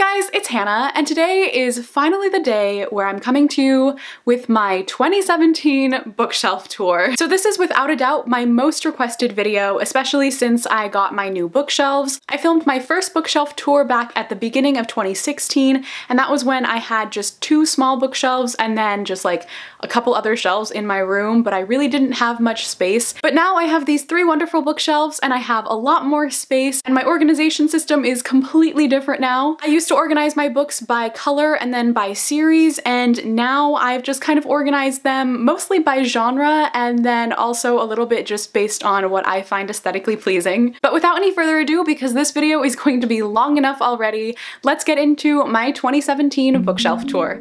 guys, it's Hannah, and today is finally the day where I'm coming to you with my 2017 bookshelf tour. So this is without a doubt my most requested video, especially since I got my new bookshelves. I filmed my first bookshelf tour back at the beginning of 2016, and that was when I had just 2 small bookshelves and then just like a couple other shelves in my room, but I really didn't have much space. But now I have these 3 wonderful bookshelves and I have a lot more space, and my organization system is completely different now. I used to organize my books by color and then by series, and now I've just kind of organized them mostly by genre and then also a little bit just based on what I find aesthetically pleasing. But without any further ado, because this video is going to be long enough already, let's get into my 2017 bookshelf tour.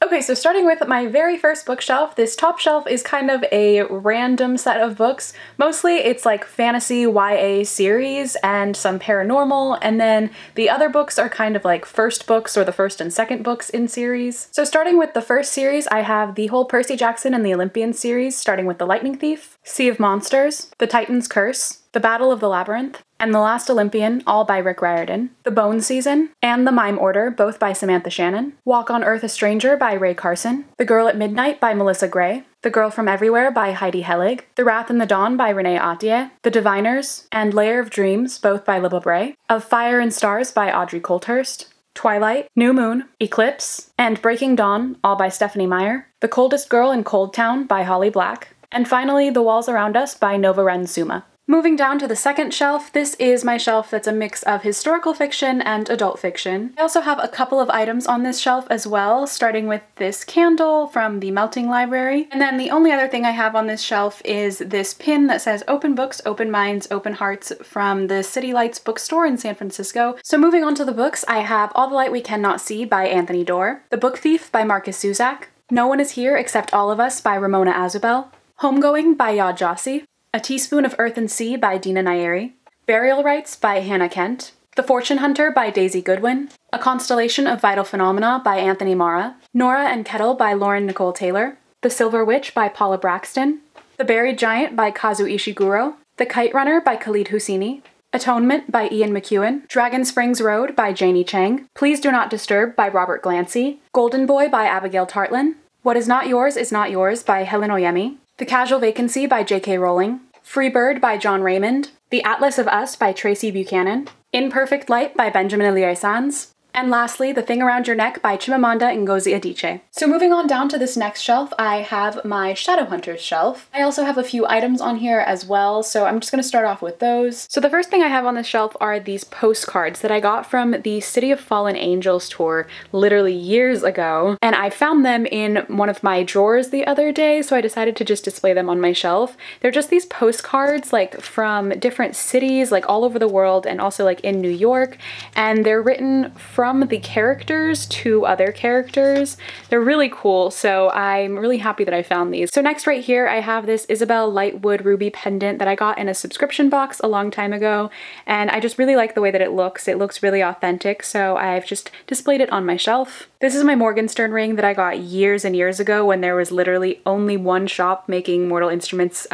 Okay, so starting with my very first bookshelf, this top shelf is kind of a random set of books. Mostly it's like fantasy YA series and some paranormal, and then the other books are kind of like first books or the first and second books in series. So starting with the first series, I have the whole Percy Jackson and the Olympian series, starting with The Lightning Thief, Sea of Monsters, The Titan's Curse, The Battle of the Labyrinth, and The Last Olympian, all by Rick Riordan, The Bone Season, and The Mime Order, both by Samantha Shannon, Walk on Earth a Stranger by Ray Carson, The Girl at Midnight by Melissa Gray, The Girl from Everywhere by Heidi Hellig, The Wrath and the Dawn by Renee Attier, The Diviners, and Layer of Dreams, both by Libba Bray, Of Fire and Stars by Audrey Coulthurst, Twilight, New Moon, Eclipse, and Breaking Dawn, all by Stephanie Meyer, The Coldest Girl in Cold Town by Holly Black, and finally The Walls Around Us by Nova Ren Suma. Moving down to the second shelf, this is my shelf that's a mix of historical fiction and adult fiction. I also have a couple of items on this shelf as well, starting with this candle from the Melting Library. And then the only other thing I have on this shelf is this pin that says Open Books, Open Minds, Open Hearts from the City Lights bookstore in San Francisco. So moving on to the books, I have All the Light We Cannot See by Anthony Doerr, The Book Thief by Marcus Zusak, No One Is Here Except All of Us by Ramona Azubel, Homegoing by Yad Jossi, A Teaspoon of Earth and Sea by Dina Nayeri, Burial Rites by Hannah Kent, The Fortune Hunter by Daisy Goodwin, A Constellation of Vital Phenomena by Anthony Mara, Nora and Kettle by Lauren Nicole Taylor, The Silver Witch by Paula Braxton, The Buried Giant by Kazu Ishiguro, The Kite Runner by Khalid Hosseini, Atonement by Ian McEwan, Dragon Springs Road by Janie Chang, Please Do Not Disturb by Robert Glancy, Golden Boy by Abigail Tartlin, What Is Not Yours Is Not Yours by Helen Oyemi, The Casual Vacancy by J.K. Rowling, Free Bird by John Raymond, The Atlas of Us by Tracy Buchanan, In Perfect Light by Benjamin Elie Sands, and lastly, The Thing Around Your Neck by Chimamanda Ngozi Adichie. So moving on down to this next shelf, I have my Shadowhunters shelf. I also have a few items on here as well, so I'm just going to start off with those. So the first thing I have on this shelf are these postcards that I got from the City of Fallen Angels tour literally years ago, and I found them in one of my drawers the other day, so I decided to just display them on my shelf. They're just these postcards like from different cities like all over the world and also like in New York, and they're written from the characters to other characters. They're really cool, so I'm really happy that I found these. So next right here I have this Isabel Lightwood ruby pendant that I got in a subscription box a long time ago, and I just really like the way that it looks. It looks really authentic, so I've just displayed it on my shelf. This is my Morgenstern ring that I got years and years ago when there was literally only one shop making Mortal Instruments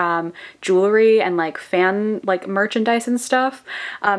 jewelry and like fan like merchandise and stuff.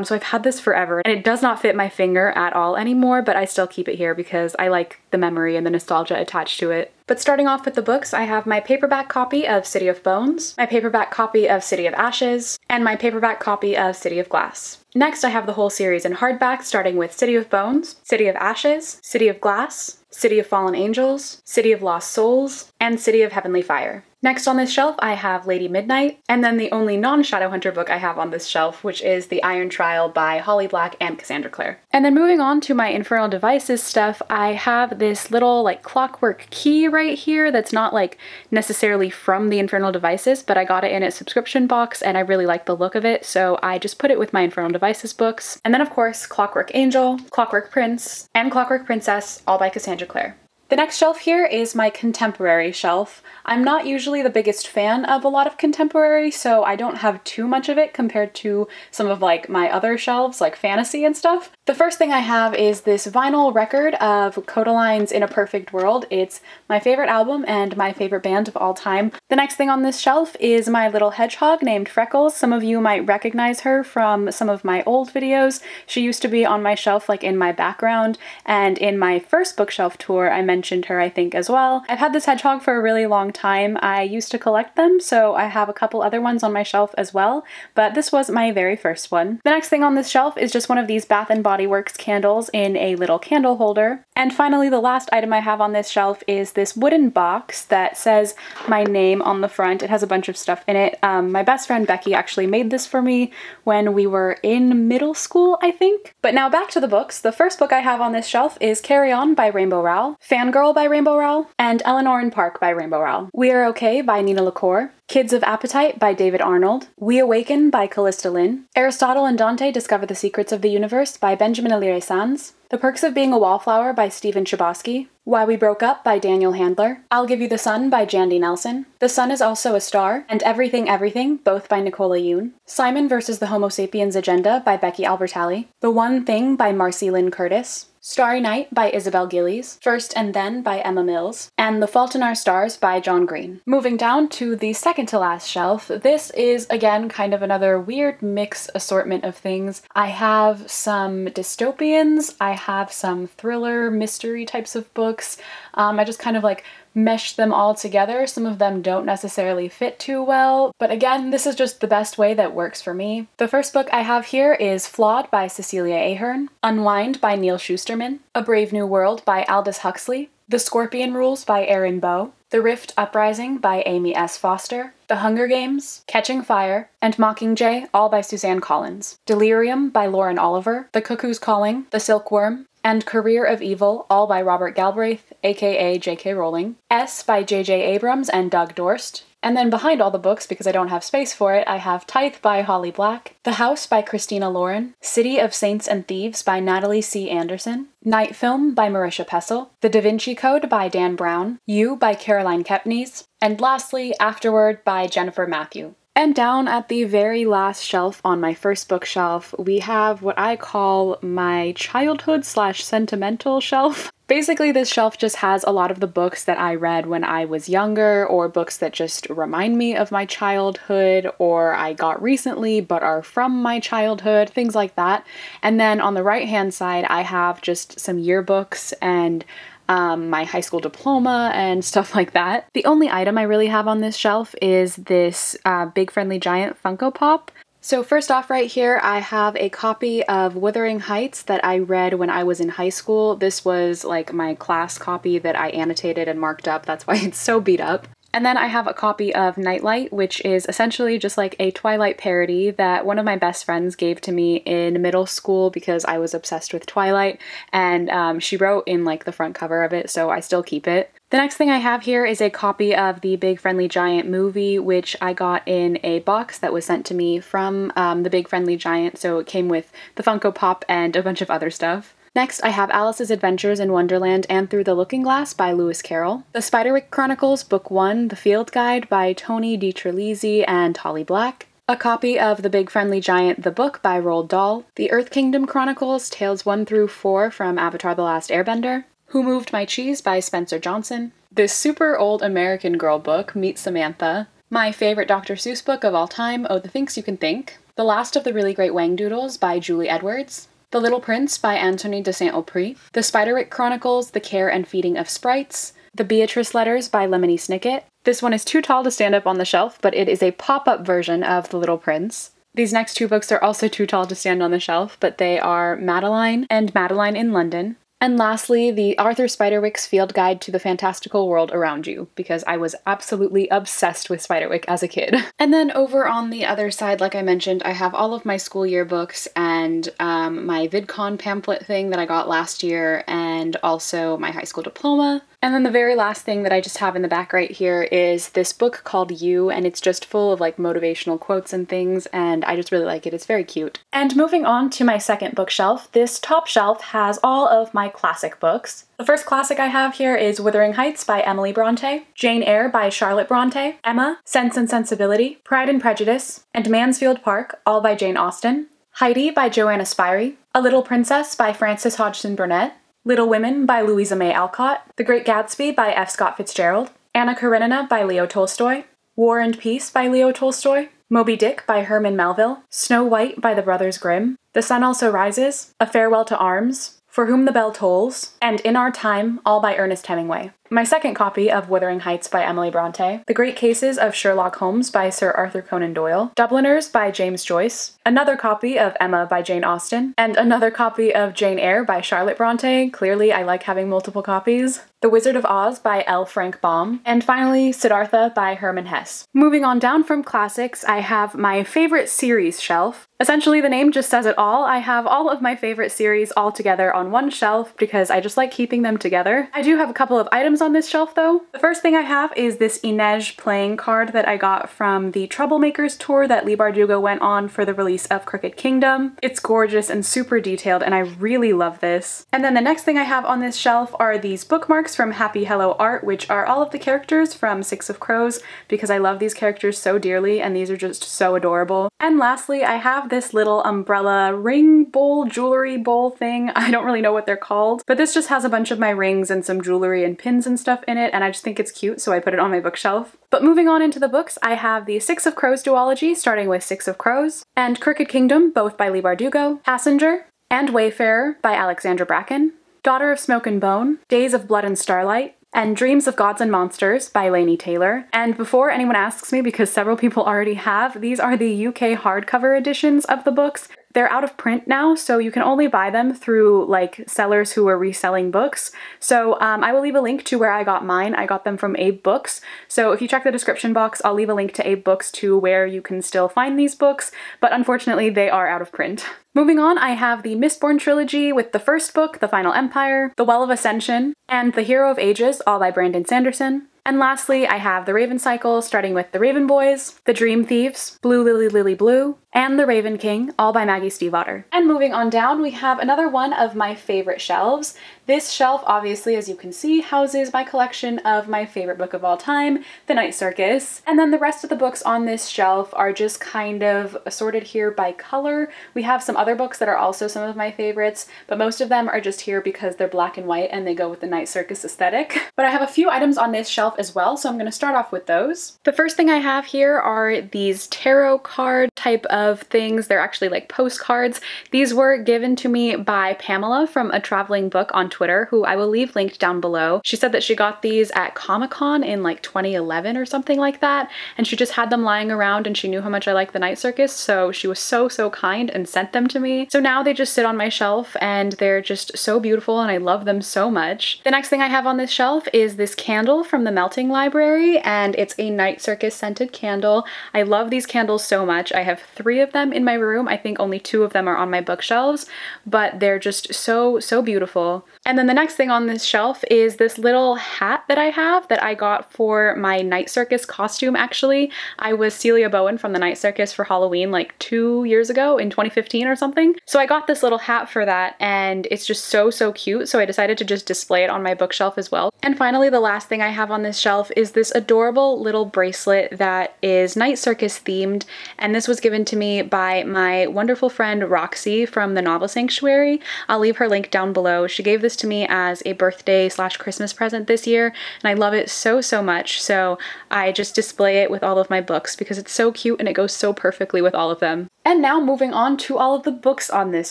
So I've had this forever, and it does not fit my finger at all anymore, but I still keep it here because I like the memory and the nostalgia attached to it. But starting off with the books, I have my paperback copy of City of Bones, my paperback copy of City of Ashes, and my paperback copy of City of Glass. Next, I have the whole series in hardback, starting with City of Bones, City of Ashes, City of Glass, City of Fallen Angels, City of Lost Souls, and City of Heavenly Fire. Next on this shelf, I have Lady Midnight, and then the only non-Shadowhunter book I have on this shelf, which is The Iron Trial by Holly Black and Cassandra Clare. And then moving on to my Infernal Devices stuff, I have this little like clockwork key right here that's not like necessarily from the Infernal Devices, but I got it in a subscription box and I really like the look of it, so I just put it with my Infernal Devices books. And then of course, Clockwork Angel, Clockwork Prince, and Clockwork Princess, all by Cassandra Clare. The next shelf here is my contemporary shelf. I'm not usually the biggest fan of a lot of contemporary, so I don't have too much of it compared to some of like my other shelves, like fantasy and stuff. The first thing I have is this vinyl record of Kodaline's In a Perfect World. It's my favorite album and my favorite band of all time. The next thing on this shelf is my little hedgehog named Freckles. Some of you might recognize her from some of my old videos. She used to be on my shelf like in my background, and in my first bookshelf tour I mentioned her I think as well. I've had this hedgehog for a really long time. I used to collect them, so I have a couple other ones on my shelf as well, but this was my very first one. The next thing on this shelf is just one of these Bath & Body Works candles in a little candle holder. And finally, the last item I have on this shelf is this wooden box that says my name on the front. It has a bunch of stuff in it. My best friend Becky actually made this for me when we were in middle school, I think. But now back to the books. The first book I have on this shelf is Carry On by Rainbow Rowell, Fangirl by Rainbow Rowell, and Eleanor in Park by Rainbow Rowell. We Are Okay by Nina LaCour, Kids of Appetite by David Arnold, We Awaken by Callista Lynn, Aristotle and Dante Discover the Secrets of the Universe by Benjamin Alire Sands, The Perks of Being a Wallflower by Stephen Chbosky, Why We Broke Up by Daniel Handler, I'll Give You the Sun by Jandy Nelson, The Sun Is Also a Star, and Everything Everything, both by Nicola Yoon, Simon vs. the Homo Sapiens Agenda by Becky Albertalli, The One Thing by Marcy Lynn Curtis, Starry Night by Isabel Gillies, First and Then by Emma Mills, and The Fault in Our Stars by John Green. Moving down to the second to last shelf, this is again kind of another weird mix assortment of things. I have some dystopians, I have some thriller mystery types of books. I just kind of like mesh them all together. Some of them don't necessarily fit too well, but again, this is just the best way that works for me. The first book I have here is Flawed by Cecilia Ahern, Unwind by Neil Shusterman, A Brave New World by Aldous Huxley, The Scorpion Rules by Erin Bow, The Rift Uprising by Amy S. Foster, The Hunger Games, Catching Fire, and Mockingjay, all by Suzanne Collins, Delirium by Lauren Oliver, The Cuckoo's Calling, The Silkworm, and Career of Evil, all by Robert Galbraith, aka J.K. Rowling, S by J.J. Abrams and Doug Dorst, and then behind all the books, because I don't have space for it, I have Tithe by Holly Black, The House by Christina Lauren, City of Saints and Thieves by Natalie C. Anderson, Night Film by Marisha Pessel, The Da Vinci Code by Dan Brown, You by Caroline Kepnes, and lastly, Afterward by Jennifer Matthew. And down at the very last shelf on my first bookshelf, we have what I call my childhood/sentimental shelf. Basically, this shelf just has a lot of the books that I read when I was younger, or books that just remind me of my childhood, or I got recently but are from my childhood, things like that. And then on the right-hand side, I have just some yearbooks and my high school diploma and stuff like that. The only item I really have on this shelf is this Big Friendly Giant Funko Pop. So first off right here, I have a copy of Wuthering Heights that I read when I was in high school. This was like my class copy that I annotated and marked up. That's why it's so beat up. And then I have a copy of Nightlight, which is essentially just like a Twilight parody that one of my best friends gave to me in middle school because I was obsessed with Twilight, and she wrote in like the front cover of it, so I still keep it. The next thing I have here is a copy of the Big Friendly Giant movie, which I got in a box that was sent to me from the Big Friendly Giant, so it came with the Funko Pop and a bunch of other stuff. Next, I have Alice's Adventures in Wonderland and Through the Looking Glass by Lewis Carroll, The Spiderwick Chronicles Book 1, The Field Guide by Tony DiTerlizzi and Holly Black, a copy of The Big Friendly Giant, the book by Roald Dahl, The Earth Kingdom Chronicles, Tales 1 through 4 from Avatar The Last Airbender, Who Moved My Cheese by Spencer Johnson, this super old American Girl book, Meet Samantha, my favorite Dr. Seuss book of all time, Oh the Things You Can Think, The Last of the Really Great Wangdoodles by Julie Edwards, The Little Prince by Anthony de Saint-Opry, The Spiderwick Chronicles, The Care and Feeding of Sprites, The Beatrice Letters by Lemony Snicket. This one is too tall to stand up on the shelf, but it is a pop-up version of The Little Prince. These next two books are also too tall to stand on the shelf, but they are Madeline and Madeline in London, And lastly, the Arthur Spiderwick's Field Guide to the Fantastical World Around You, because I was absolutely obsessed with Spiderwick as a kid. And then over on the other side, like I mentioned, I have all of my school yearbooks and my VidCon pamphlet thing that I got last year, and also my high school diploma. And then the very last thing that I just have in the back right here is this book called You, and it's just full of like motivational quotes and things, and I just really like it. It's very cute. And moving on to my second bookshelf, this top shelf has all of my classic books. The first classic I have here is Wuthering Heights by Emily Bronte, Jane Eyre by Charlotte Bronte, Emma, Sense and Sensibility, Pride and Prejudice, and Mansfield Park, all by Jane Austen, Heidi by Joanna Spyri, A Little Princess by Frances Hodgson Burnett, Little Women by Louisa May Alcott, The Great Gatsby by F. Scott Fitzgerald, Anna Karenina by Leo Tolstoy, War and Peace by Leo Tolstoy, Moby Dick by Herman Melville, Snow White by the Brothers Grimm, The Sun Also Rises, A Farewell to Arms, For Whom the Bell Tolls, and In Our Time, all by Ernest Hemingway. My second copy of Wuthering Heights by Emily Bronte, The Great Cases of Sherlock Holmes by Sir Arthur Conan Doyle, Dubliners by James Joyce, another copy of Emma by Jane Austen, and another copy of Jane Eyre by Charlotte Bronte. Clearly, I like having multiple copies. The Wizard of Oz by L. Frank Baum, and finally Siddhartha by Hermann Hesse. Moving on down from classics, I have my favorite series shelf. Essentially, the name just says it all. I have all of my favorite series all together on one shelf because I just like keeping them together. I do have a couple of items on this shelf though. The first thing I have is this Inej playing card that I got from the Troublemakers tour that Leigh Bardugo went on for the release of Crooked Kingdom. It's gorgeous and super detailed and I really love this. And then the next thing I have on this shelf are these bookmarks from Happy Hello Art, which are all of the characters from Six of Crows because I love these characters so dearly and these are just so adorable. And lastly, I have this little umbrella ring bowl, jewelry bowl thing. I don't really know what they're called, but this just has a bunch of my rings and some jewelry and pins and stuff in it, and I just think it's cute, so I put it on my bookshelf. But moving on into the books, I have the Six of Crows duology, starting with Six of Crows, and Crooked Kingdom, both by Leigh Bardugo, Passenger, and Wayfarer by Alexandra Bracken, Daughter of Smoke and Bone, Days of Blood and Starlight, and Dreams of Gods and Monsters by Laini Taylor. And before anyone asks me, because several people already have, these are the UK hardcover editions of the books. They're out of print now, so you can only buy them through like sellers who are reselling books. So I will leave a link to where I got mine. I got them from Abe Books. So if you check the description box, I'll leave a link to Abe Books to where you can still find these books, but unfortunately they are out of print. Moving on, I have the Mistborn trilogy with the first book, The Final Empire, The Well of Ascension, and The Hero of Ages, all by Brandon Sanderson. And lastly, I have the Raven Cycle, starting with The Raven Boys, The Dream Thieves, Blue Lily Lily Blue, and The Raven King, all by Maggie Stiefvater. And moving on down, we have another one of my favorite shelves. This shelf, obviously, as you can see, houses my collection of my favorite book of all time, The Night Circus. And then the rest of the books on this shelf are just kind of assorted here by color. We have some other books that are also some of my favorites, but most of them are just here because they're black and white and they go with the Night Circus aesthetic. But I have a few items on this shelf as well, so I'm going to start off with those. The first thing I have here are these tarot card type of things. They're actually like postcards. These were given to me by Pamela from A Traveling Book on Twitter, who I will leave linked down below. She said that she got these at Comic-Con in like 2011 or something like that, and she just had them lying around and she knew how much I like the Night Circus, so she was so kind and sent them to me. So now they just sit on my shelf and they're just so beautiful and I love them so much. The next thing I have on this shelf is this candle from the Melting Library, and it's a Night Circus scented candle. I love these candles so much. I have 3 of them in my room. I think only 2 of them are on my bookshelves, but they're just so beautiful. And then the next thing on this shelf is this little hat that I have that I got for my Night Circus costume, actually. I was Celia Bowen from the Night Circus for Halloween like 2 years ago in 2015 or something. So I got this little hat for that and it's just so cute, so I decided to just display it on my bookshelf as well. And finally, the last thing I have on this shelf is this adorable little bracelet that is Night Circus themed, and this was given to me by my wonderful friend Roxy from the Novel Sanctuary. I'll leave her link down below. She gave this to me as a birthday / Christmas present this year, and I love it so much, so I just display it with all of my books because it's so cute and it goes so perfectly with all of them. And now moving on to all of the books on this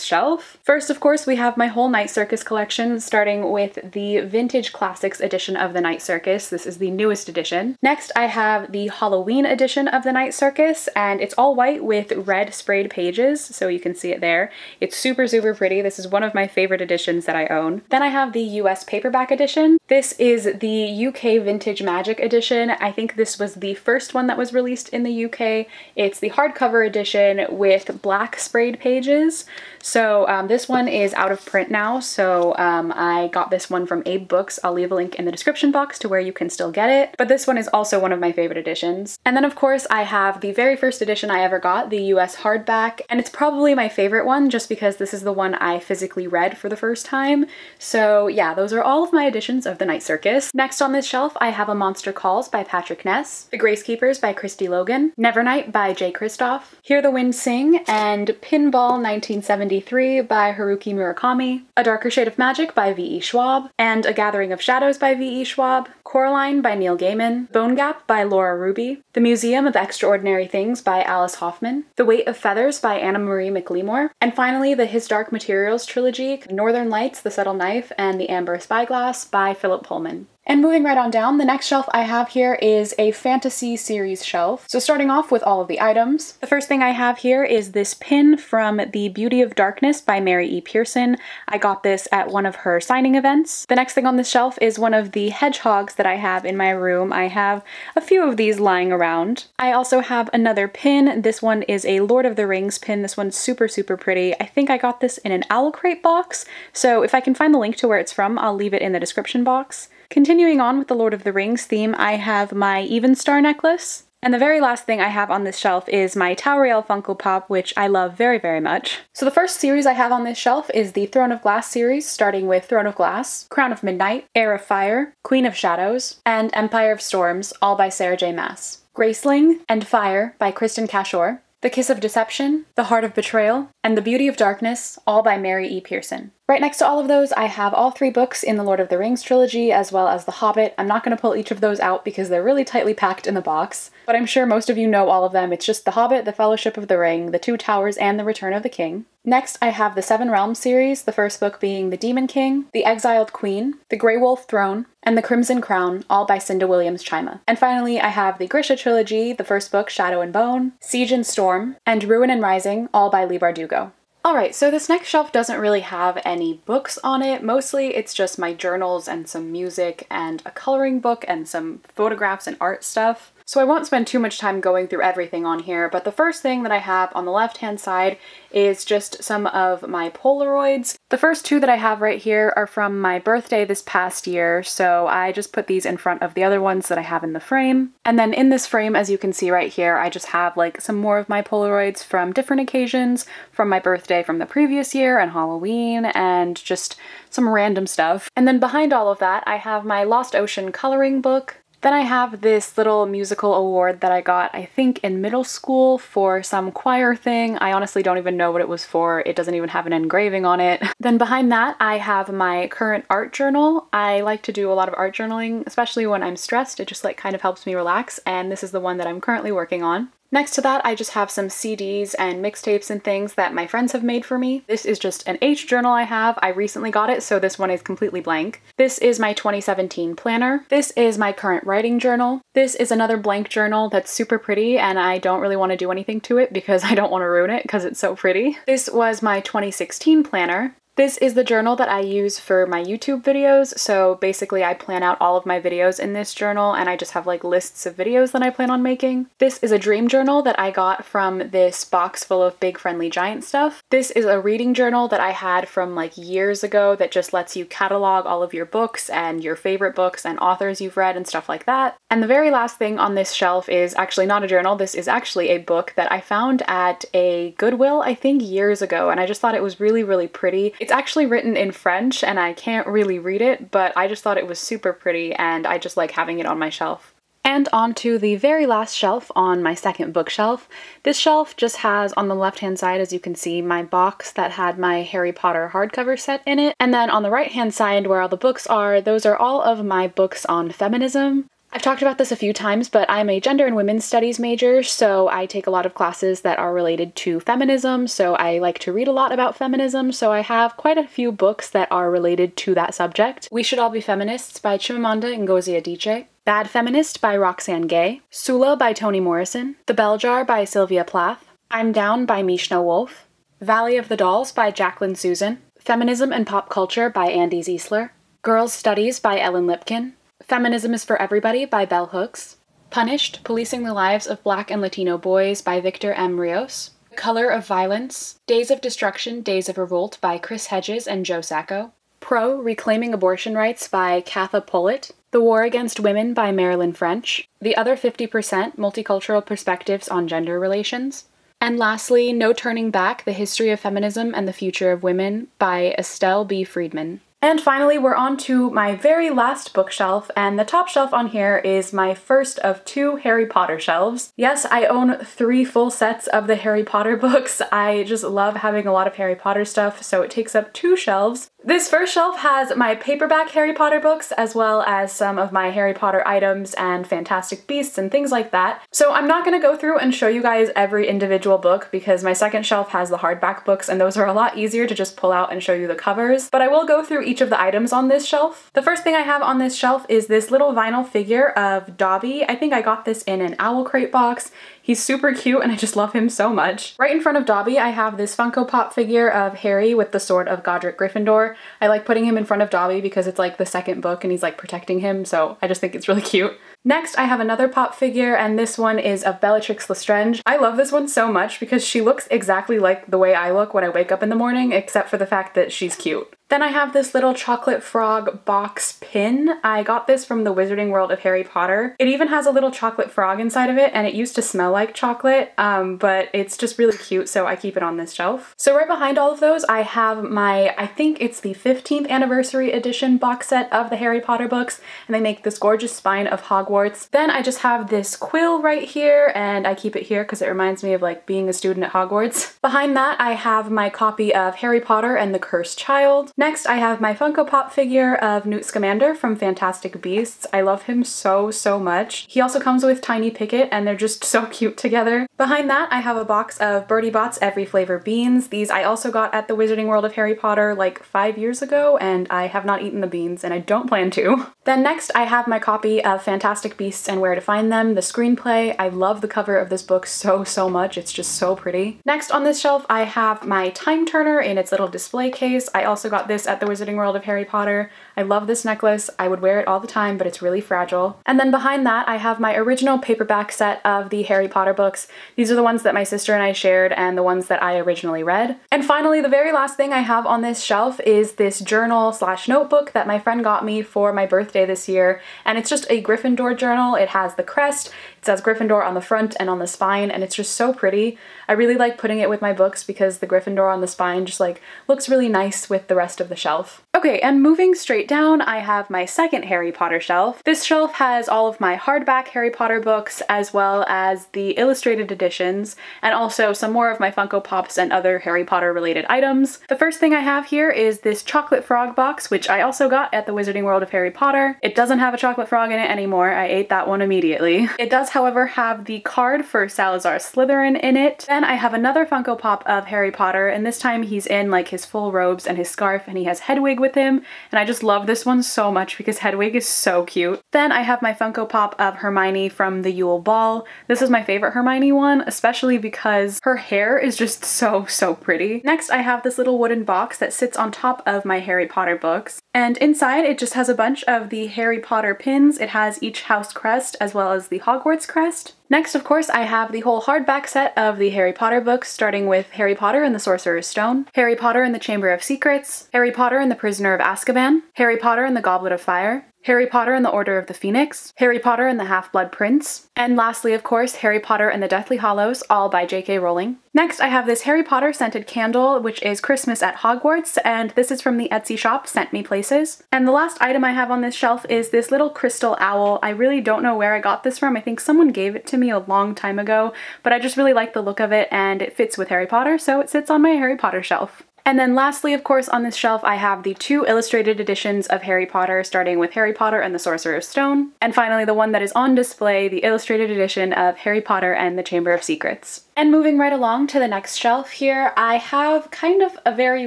shelf. First, of course, we have my whole Night Circus collection, starting with the Vintage Classics edition of the Night Circus. This is the newest edition. Next, I have the Halloween edition of the Night Circus, and it's all white with red sprayed pages, so you can see it there. It's super, super pretty. This is one of my favorite editions that I own. Then I have the US paperback edition. This is the UK Vintage Magic edition. I think this was the first one that was released in the UK. It's the hardcover edition with black sprayed pages. So this one is out of print now, so I got this one from Abe Books. I'll leave a link in the description box to where you can still get it, but this one is also one of my favorite editions. And then of course I have the very first edition I ever got, the US hardback, and it's probably my favorite one just because this is the one I physically read for the first time. So yeah, those are all of my editions of the Night Circus. Next on this shelf I have A Monster Calls by Patrick Ness, The Gracekeepers by Christy Logan, Nevernight by Jay Kristoff, Hear the Wind Sing, and Pinball 1973 by Haruki Murakami, A Darker Shade of Magic by V.E. Schwab, and A Gathering of Shadows by V.E. Schwab, Coraline by Neil Gaiman, Bone Gap by Laura Ruby, The Museum of Extraordinary Things by Alice Hoffman, The Weight of Feathers by Anna Marie McLemore, and finally the His Dark Materials trilogy, Northern Lights, The Subtle Knife, and The Amber Spyglass by Philip Pullman. And moving right on down, the next shelf I have here is a fantasy series shelf. So starting off with all of the items, the first thing I have here is this pin from The Beauty of Darkness by Mary E. Pearson. I got this at one of her signing events. The next thing on this shelf is one of the hedgehogs that I have in my room. I have a few of these lying around. I also have another pin. This one is a Lord of the Rings pin. This one's super, super pretty. I think I got this in an Owl Crate box, so if I can find the link to where it's from, I'll leave it in the description box. Continuing on with the Lord of the Rings theme, I have my Even Star necklace. And the very last thing I have on this shelf is my Tauriel Funko Pop, which I love very, very much. So the first series I have on this shelf is the Throne of Glass series, starting with Throne of Glass, Crown of Midnight, Heir of Fire, Queen of Shadows, and Empire of Storms, all by Sarah J. Maas. Graceling and Fire by Kristen Cashore, The Kiss of Deception, The Heart of Betrayal, and The Beauty of Darkness, all by Mary E. Pearson. Right next to all of those, I have all 3 books in the Lord of the Rings trilogy, as well as The Hobbit. I'm not going to pull each of those out because they're really tightly packed in the box, but I'm sure most of you know all of them. It's just The Hobbit, The Fellowship of the Ring, The Two Towers, and The Return of the King. Next, I have the Seven Realms series, the first book being The Demon King, The Exiled Queen, The Grey Wolf Throne, and The Crimson Crown, all by Cinda Williams Chima. And finally, I have the Grisha trilogy, the first book, Shadow and Bone, Siege and Storm, and Ruin and Rising, all by Leigh Bardugo. Alright, so this next shelf doesn't really have any books on it. Mostly it's just my journals and some music and a coloring book and some photographs and art stuff. So I won't spend too much time going through everything on here, but the first thing that I have on the left-hand side is just some of my Polaroids. The first 2 that I have right here are from my birthday this past year, so I just put these in front of the other ones that I have in the frame. And then in this frame, as you can see right here, I just have like some more of my Polaroids from different occasions, from my birthday from the previous year and Halloween, and just some random stuff. And then behind all of that, I have my Lost Ocean coloring book. Then I have this little musical award that I got, I think, in middle school for some choir thing. I honestly don't even know what it was for. It doesn't even have an engraving on it. Then behind that, I have my current art journal. I like to do a lot of art journaling, especially when I'm stressed. It just like kind of helps me relax, and this is the one that I'm currently working on. Next to that, I just have some CDs and mixtapes and things that my friends have made for me. This is just an H journal I have. I recently got it, so this one is completely blank. This is my 2017 planner. This is my current writing journal. This is another blank journal that's super pretty, and I don't really want to do anything to it because I don't want to ruin it because it's so pretty. This was my 2016 planner. This is the journal that I use for my YouTube videos, so basically I plan out all of my videos in this journal and I just have like lists of videos that I plan on making. This is a dream journal that I got from this box full of Big Friendly Giant stuff. This is a reading journal that I had from like years ago that just lets you catalog all of your books and your favorite books and authors you've read and stuff like that. And the very last thing on this shelf is actually not a journal, this is actually a book that I found at a Goodwill, I think years ago, and I just thought it was really, really pretty. It's actually written in French and I can't really read it, but I just thought it was super pretty and I just like having it on my shelf. And onto the very last shelf on my second bookshelf. This shelf just has on the left-hand side, as you can see, my box that had my Harry Potter hardcover set in it. And then on the right-hand side where all the books are, those are all of my books on feminism. I've talked about this a few times, but I'm a gender and women's studies major, so I take a lot of classes that are related to feminism, so I like to read a lot about feminism, so I have quite a few books that are related to that subject. We Should All Be Feminists by Chimamanda Ngozi Adichie, Bad Feminist by Roxane Gay, Sula by Toni Morrison, The Bell Jar by Sylvia Plath, I'm Down by Mishna Wolf, Valley of the Dolls by Jacqueline Susan, Feminism and Pop Culture by Andy Ziesler, Girls' Studies by Ellen Lipkin, Feminism is for Everybody by Bell Hooks, Punished, Policing the Lives of Black and Latino Boys by Victor M. Rios, Color of Violence, Days of Destruction, Days of Revolt by Chris Hedges and Joe Sacco, Pro, Reclaiming Abortion Rights by Katha Pollitt, The War Against Women by Marilyn French, The Other 50%, Multicultural Perspectives on Gender Relations, and lastly, No Turning Back, The History of Feminism and the Future of Women by Estelle B. Friedman. And finally, we're on to my very last bookshelf, and the top shelf on here is my first of 2 Harry Potter shelves. Yes, I own 3 full sets of the Harry Potter books. I just love having a lot of Harry Potter stuff, so it takes up 2 shelves. This first shelf has my paperback Harry Potter books, as well as some of my Harry Potter items and Fantastic Beasts and things like that. So I'm not going to go through and show you guys every individual book because my second shelf has the hardback books and those are a lot easier to just pull out and show you the covers, but I will go through each of the items on this shelf. The first thing I have on this shelf is this little vinyl figure of Dobby. I think I got this in an Owl Crate box. He's super cute and I just love him so much. Right in front of Dobby, I have this Funko Pop figure of Harry with the sword of Godric Gryffindor. I like putting him in front of Dobby because it's like the second book and he's like protecting him, so I just think it's really cute. Next, I have another pop figure, and this one is of Bellatrix Lestrange. I love this one so much because she looks exactly like the way I look when I wake up in the morning, except for the fact that she's cute. Then I have this little chocolate frog box pin. I got this from the Wizarding World of Harry Potter. It even has a little chocolate frog inside of it, and it used to smell like chocolate, but it's just really cute, so I keep it on this shelf. So right behind all of those, I have my, I think it's the 15th anniversary edition box set of the Harry Potter books, and they make this gorgeous spine of Hogwarts. Then I just have this quill right here, and I keep it here because it reminds me of like being a student at Hogwarts. Behind that, I have my copy of Harry Potter and the Cursed Child. Next, I have my Funko Pop figure of Newt Scamander from Fantastic Beasts. I love him so, so much. He also comes with Tiny Pickett, and they're just so cute together. Behind that, I have a box of Bertie Bott's Every Flavor beans. These I also got at the Wizarding World of Harry Potter like 5 years ago, and I have not eaten the beans, and I don't plan to. Then next, I have my copy of Fantastic Beasts and Where to Find Them, the screenplay. I love the cover of this book so, so much. It's just so pretty. Next on this shelf, I have my Time Turner in its little display case. I also got this at the Wizarding World of Harry Potter. I love this necklace. I would wear it all the time, but it's really fragile. And then behind that, I have my original paperback set of the Harry Potter books. These are the ones that my sister and I shared and the ones that I originally read. And finally, the very last thing I have on this shelf is this journal slash notebook that my friend got me for my birthday this year. And it's just a Gryffindor journal. It has the crest, it says Gryffindor on the front and on the spine, and it's just so pretty. I really like putting it with my books because the Gryffindor on the spine just like looks really nice with the rest of the shelf. Okay, and moving straight down, I have my second Harry Potter shelf. This shelf has all of my hardback Harry Potter books as well as the illustrated editions, and also some more of my Funko Pops and other Harry Potter related items. The first thing I have here is this chocolate frog box, which I also got at the Wizarding World of Harry Potter. It doesn't have a chocolate frog in it anymore. I ate that one immediately. It does, however, have the card for Salazar Slytherin in it. Then I have another Funko Pop of Harry Potter, and this time he's in like his full robes and his scarf, and he has Hedwig with him, and I just love this one so much because Hedwig is so cute. Then I have my Funko Pop of Hermione from the Yule Ball. This is my favorite Hermione one, especially because her hair is just so, so pretty. Next, I have this little wooden box that sits on top of my Harry Potter books, and inside it just has a bunch of the Harry Potter pins. It has each house crest as well as the Hogwarts crest. Next, of course, I have the whole hardback set of the Harry Potter books, starting with Harry Potter and the Sorcerer's Stone, Harry Potter and the Chamber of Secrets, Harry Potter and the Prisoner of Azkaban, Harry Potter and the Goblet of Fire, Harry Potter and the Order of the Phoenix, Harry Potter and the Half-Blood Prince, and lastly, of course, Harry Potter and the Deathly Hallows, all by J.K. Rowling. Next, I have this Harry Potter scented candle, which is Christmas at Hogwarts, and this is from the Etsy shop Sent Me Places. And the last item I have on this shelf is this little crystal owl. I really don't know where I got this from. I think someone gave it to me a long time ago, but I just really like the look of it and it fits with Harry Potter, so it sits on my Harry Potter shelf. And then lastly, of course, on this shelf, I have the 2 illustrated editions of Harry Potter, starting with Harry Potter and the Sorcerer's Stone, and finally the one that is on display, the illustrated edition of Harry Potter and the Chamber of Secrets. And moving right along to the next shelf here, I have kind of a very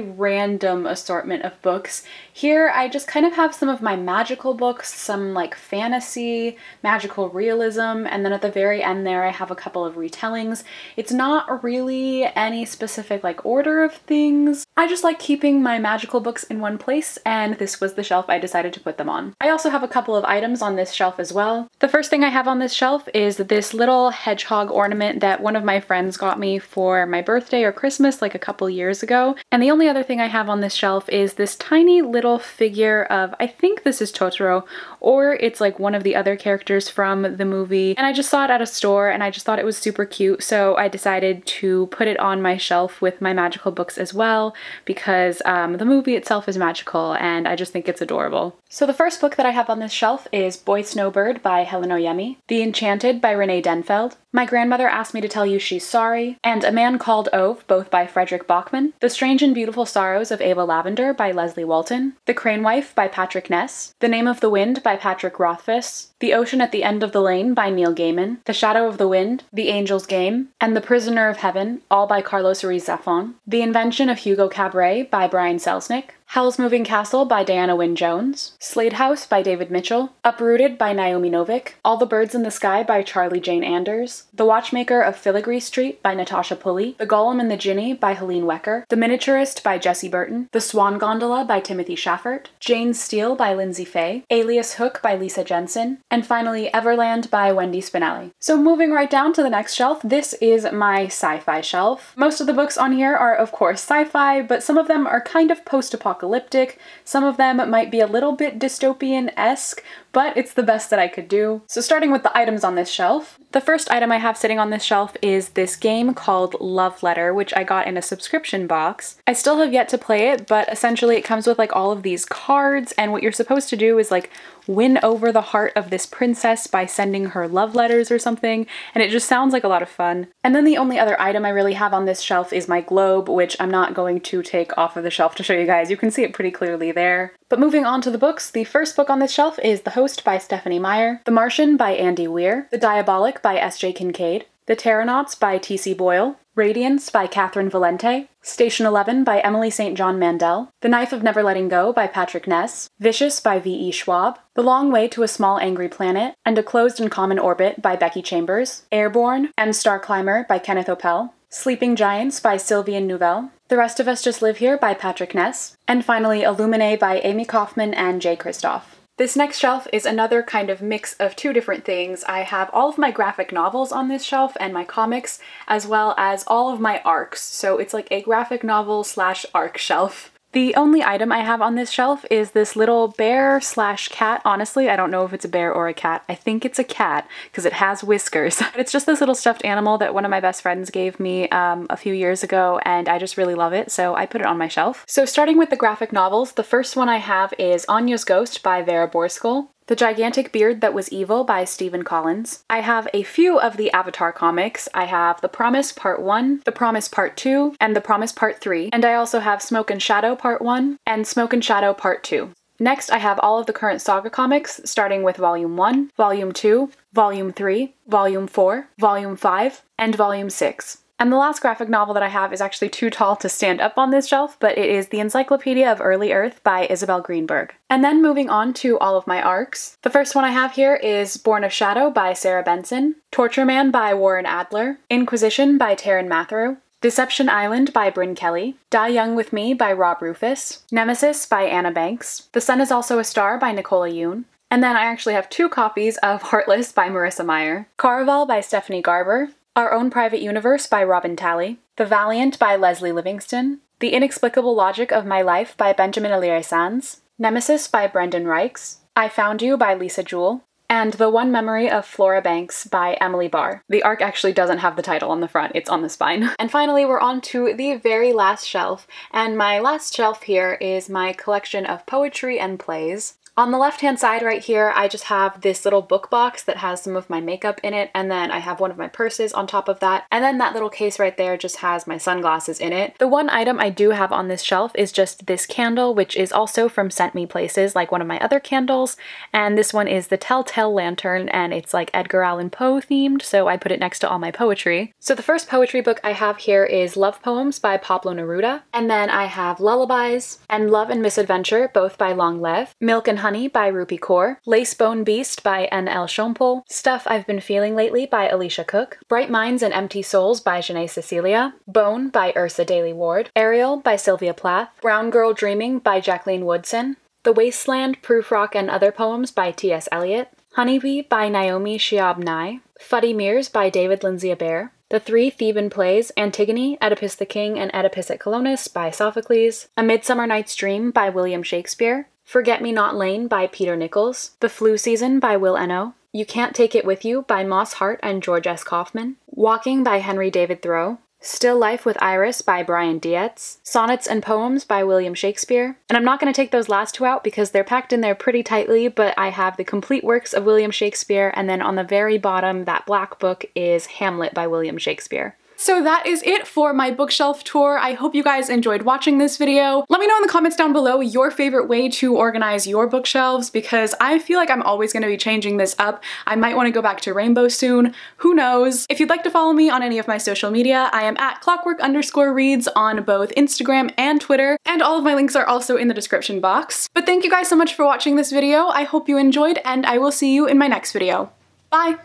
random assortment of books. Here, I just kind of have some of my magical books, some like fantasy, magical realism, and then at the very end there, I have a couple of retellings. It's not really any specific like order of things. I just like keeping my magical books in one place, and this was the shelf I decided to put them on. I also have a couple of items on this shelf as well. The first thing I have on this shelf is this little hedgehog ornament that one of my friends got me for my birthday or Christmas like a couple years ago. And the only other thing I have on this shelf is this tiny little figure of, I think this is Totoro, or it's like one of the other characters from the movie. And I just saw it at a store and I just thought it was super cute, so I decided to put it on my shelf with my magical books as well, because the movie itself is magical and I just think it's adorable. So the first book that I have on this shelf is Boy Snowbird by Helen Oyemi, The Enchanted by Renee Denfeld, My Grandmother Asked Me to Tell You She's Sorry, and A Man Called Ove, both by Frederick Bachman, The Strange and Beautiful Sorrows of Ava Lavender by Leslie Walton, The Crane Wife by Patrick Ness, The Name of the Wind by Patrick Rothfuss, The Ocean at the End of the Lane by Neil Gaiman, The Shadow of the Wind, The Angel's Game, and The Prisoner of Heaven, all by Carlos Ruiz Zafón, The Invention of Hugo Cabret by Brian Selznick, Howl's Moving Castle by Diana Wynne Jones, Slade House by David Mitchell, Uprooted by Naomi Novik, All the Birds in the Sky by Charlie Jane Anders, The Watchmaker of Filigree Street by Natasha Pulley, The Golem and the Jinni by Helene Wecker, The Miniaturist by Jessie Burton, The Swan Gondola by Timothy Schaffert, Jane Steele by Lindsay Fay, Alias Hook by Lisa Jensen, and finally Everland by Wendy Spinelli. So moving right down to the next shelf, this is my sci-fi shelf. Most of the books on here are of course sci-fi, but some of them are kind of post-apocalyptic. Some of them might be a little bit dystopian-esque, but it's the best that I could do. So starting with the items on this shelf, the first item I have sitting on this shelf is this game called Love Letter, which I got in a subscription box. I still have yet to play it, but essentially it comes with like all of these cards, and what you're supposed to do is like win over the heart of this princess by sending her love letters or something, and it just sounds like a lot of fun. And then the only other item I really have on this shelf is my globe, which I'm not going to take off of the shelf to show you guys. You can see it pretty clearly there. But moving on to the books, the first book on this shelf is The Host by Stephanie Meyer, The Martian by Andy Weir, The Diabolic by S.J. Kincaid, The Terranauts by T.C. Boyle, Radiance by Catherine Valente, Station 11 by Emily St. John Mandel, The Knife of Never Letting Go by Patrick Ness, Vicious by V.E. Schwab, The Long Way to a Small Angry Planet, and A Closed and Common Orbit by Becky Chambers, Airborne and Star Climber by Kenneth Opel, Sleeping Giants by Sylvian Nouvelle, The Rest of Us Just Live Here by Patrick Ness, and finally Illuminae by Amy Kaufman and Jay Kristoff. This next shelf is another kind of mix of two different things. I have all of my graphic novels on this shelf and my comics, as well as all of my arcs, so it's like a graphic novel slash arc shelf. The only item I have on this shelf is this little bear slash cat. Honestly, I don't know if it's a bear or a cat. I think it's a cat because it has whiskers. It's just this little stuffed animal that one of my best friends gave me a few years ago, and I just really love it, so I put it on my shelf. So starting with the graphic novels, the first one I have is Anya's Ghost by Vera Borskol, The Gigantic Beard That Was Evil by Stephen Collins. I have a few of the Avatar comics. I have The Promise Part 1, The Promise Part 2, and The Promise Part 3, and I also have Smoke and Shadow Part 1 and Smoke and Shadow Part 2. Next, I have all of the current Saga comics, starting with Volume 1, Volume 2, Volume 3, Volume 4, Volume 5, and Volume 6. And the last graphic novel that I have is actually too tall to stand up on this shelf, but it is The Encyclopedia of Early Earth by Isabel Greenberg. And then moving on to all of my arcs. The first one I have here is Born of Shadow by Sarah Benson, Torture Man by Warren Adler, Inquisition by Taryn Mathereau, Deception Island by Brynne Kelly, Die Young With Me by Rob Rufus, Nemesis by Anna Banks, The Sun Is Also a Star by Nicola Yoon, and then I actually have 2 copies of Heartless by Marissa Meyer, Caraval by Stephanie Garber, Our Own Private Universe by Robin Talley, The Valiant by Leslie Livingston, The Inexplicable Logic of My Life by Benjamin Alire Sands, Nemesis by Brendan Reichs, I Found You by Lisa Jewell, and The One Memory of Flora Banks by Emily Barr. The arc actually doesn't have the title on the front, it's on the spine. And finally, we're on to the very last shelf, and my last shelf here is my collection of poetry and plays. On the left-hand side right here, I just have this little book box that has some of my makeup in it, and then I have one of my purses on top of that, and then that little case right there just has my sunglasses in it. The one item I do have on this shelf is just this candle, which is also from Sent Me Places, like one of my other candles, and this one is the Telltale Lantern, and it's like Edgar Allan Poe themed, so I put it next to all my poetry. So the first poetry book I have here is Love Poems by Pablo Neruda, and then I have Lullabies and Love and Misadventure, both by Long Lev, Milk and Honey by Rupi Kaur, Lace Bone Beast by N.L. Schompel, Stuff I've Been Feeling Lately by Alicia Cook, Bright Minds and Empty Souls by Janae Cecilia, Bone by Ursa Daly Ward, Ariel by Sylvia Plath, Brown Girl Dreaming by Jacqueline Woodson, The Wasteland, Proof Rock and Other Poems by T.S. Eliot, Honeybee by Naomi Shihab Nye, Fuddy Mears by David Lindsay Abaire, The Three Theban Plays, Antigone, Oedipus the King, and Oedipus at Colonus by Sophocles, A Midsummer Night's Dream by William Shakespeare, Forget Me Not Lane by Peter Nichols, The Flu Season by Will Eno, You Can't Take It With You by Moss Hart and George S. Kaufman, Walking by Henry David Thoreau, Still Life with Iris by Brian Dietz, Sonnets and Poems by William Shakespeare, and I'm not going to take those last two out because they're packed in there pretty tightly, but I have the complete works of William Shakespeare, and then on the very bottom, that black book is Hamlet by William Shakespeare. So that is it for my bookshelf tour. I hope you guys enjoyed watching this video. Let me know in the comments down below your favorite way to organize your bookshelves, because I feel like I'm always going to be changing this up. I might want to go back to rainbow soon. Who knows? If you'd like to follow me on any of my social media, I am at clockwork_reads on both Instagram and Twitter, and all of my links are also in the description box. But thank you guys so much for watching this video. I hope you enjoyed, and I will see you in my next video. Bye!